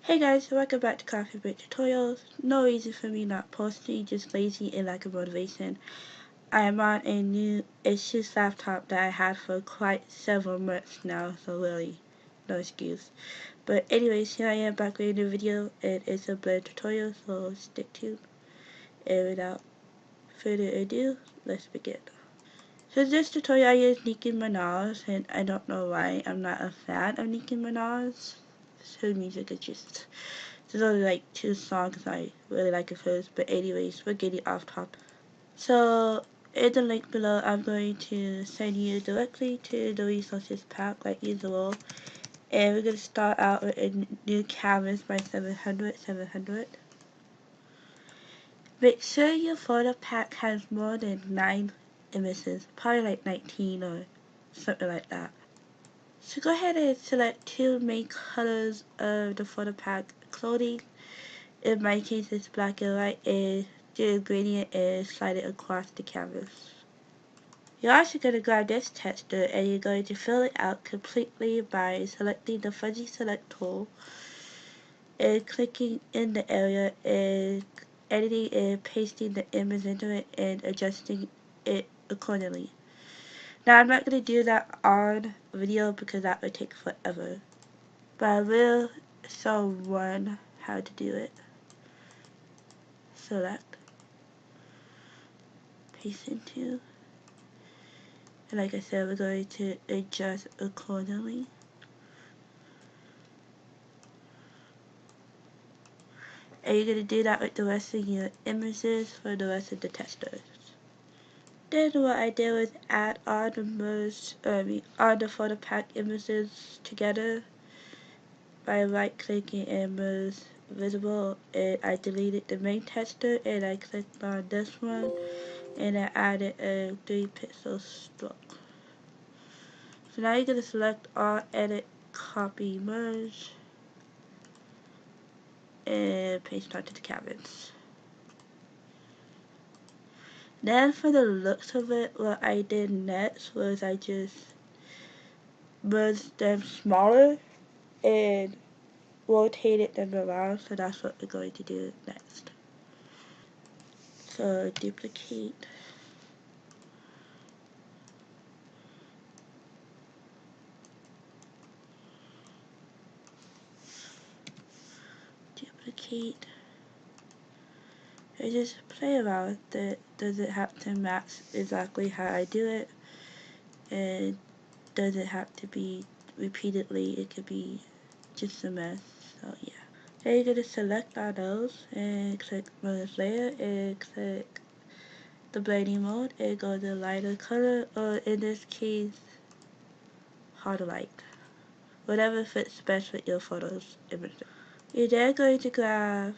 Hey guys, welcome back to Coffee Break Tutorials. No reason for me not posting, just lazy and lack of motivation. I am on a new Asus laptop that I had for quite several months now, so really, no excuse. But anyways, here I am back with a new video, and it's a blend tutorial, so stick tuned. And without further ado, let's begin. So this tutorial I use Nicki Minaj, and I don't know why I'm not a fan of Nicki Minaj. Her music is just... There's only like 2 songs I really like of hers, but anyways, we're getting off topic. So, in the link below, I'm going to send you directly to the resources pack like usual. And we're going to start out with a new canvas by 700. Make sure your photo pack has more than 9 images, probably like 19 or something like that. So go ahead and select 2 main colors of the photo pack clothing. In my case, it's black and white, and do a gradient and slide it across the canvas. You're also going to grab this texture and you're going to fill it out completely by selecting the fuzzy select tool and clicking in the area and editing and pasting the image into it and adjusting it accordingly. Now I'm not going to do that on video because that would take forever, but I will show one how to do it. Select, paste into, and like I said, we're going to adjust accordingly. And you're going to do that with the rest of your images for the rest of the textures. Then what I did was add all the photo pack images together by right clicking and merge visible, and I deleted the main texture and I clicked on this one and I added a 3 pixel stroke. So now you're going to select all, edit, copy, merge, and paste onto the canvas. Then for the looks of it, what I did next was I just merged them smaller and rotated them around, so that's what we're going to do next. So duplicate, duplicate, and just play around with it. Does it have to match exactly how I do it? And does it have to be repeatedly? It could be just a mess, so yeah. Then you're going to select all those and click merge layer and click the blending mode and go to lighter color, or in this case hard light, whatever fits best with your photos images. You're then going to grab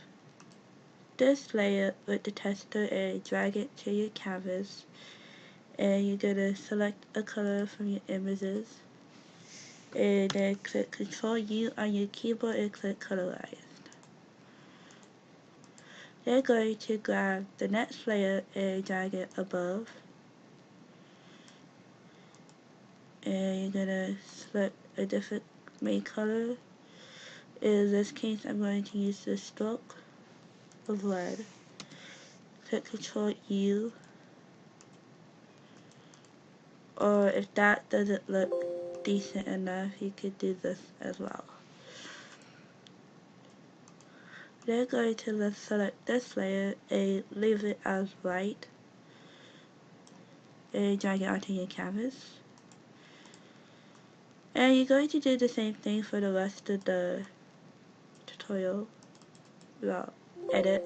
this layer with the texture and drag it to your canvas, and you're going to select a color from your images and then click Ctrl U on your keyboard and click colorize. They're going to grab the next layer and drag it above, and you're gonna select a different main color. In this case, I'm going to use the stroke of red. Click Ctrl U, or if that doesn't look decent enough, you could do this as well. They're going to select this layer and leave it as white and drag it onto your canvas. And you're going to do the same thing for the rest of the tutorial. Well, edit.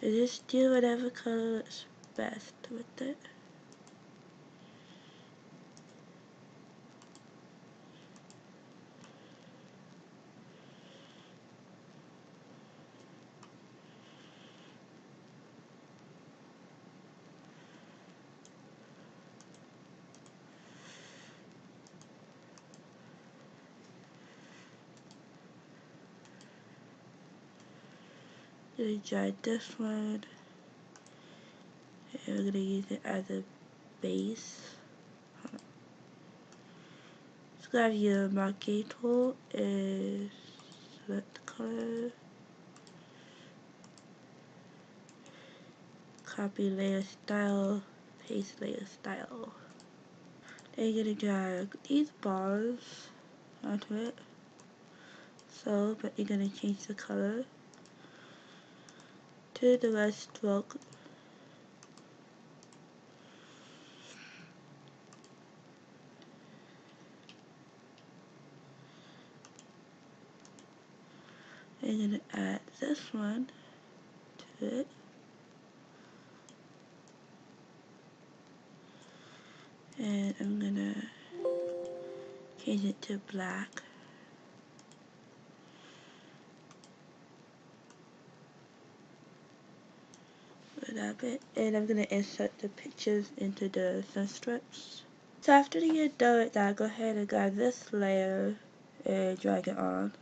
And just do whatever color looks best with it. Then drag this one, and we're going to use it as a base. grab your marquee tool and select the color. Copy layer style, paste layer style. Then you're gonna drag these bars onto it. So, but you're gonna change the color to the red stroke. And you're gonna add this one to it. And I'm gonna change it to black. For that bit. And I'm gonna insert the pictures into the sun strips. So after you get done with that, go ahead and grab this layer and drag it on.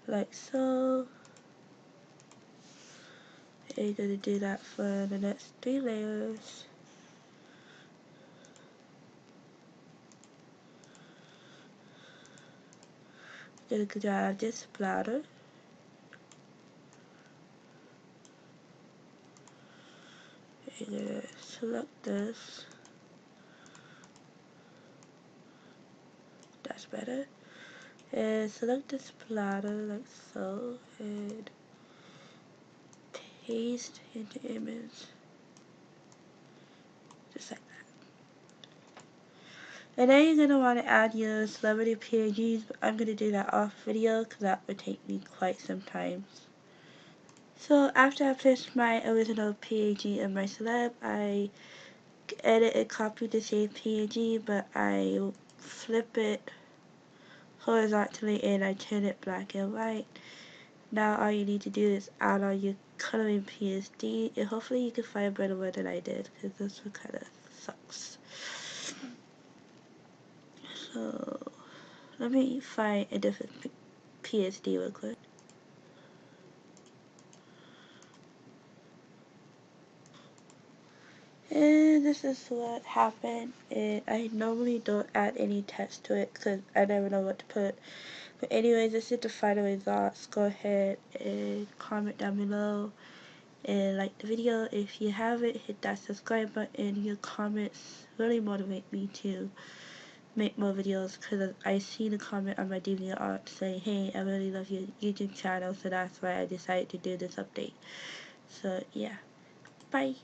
Like so. And you're gonna do that for the next 3 layers. Gonna grab this splatter. You're gonna select this. That's better. And select the splatter like so. And paste into image. Just like that. And then you're gonna want to add your celebrity PNGs, but I'm gonna do that off video because that would take me quite some time. So after I placed my original PNG in my celeb, I edit and copy the same PNG, but I flip it horizontally and I turn it black and white. Now all you need to do is add on your coloring PSD, and hopefully you can find a better one than I did, because this one kind of sucks. So let me find a different PSD real quick. And this is what happened, and I normally don't add any text to it because I never know what to put. But anyways, this is the final results. Go ahead and comment down below and like the video. If you haven't, hit that subscribe button. Your comments really motivate me to make more videos because I seen a comment on my DVD art saying, hey, I really love your YouTube channel, so that's why I decided to do this update. So yeah, bye.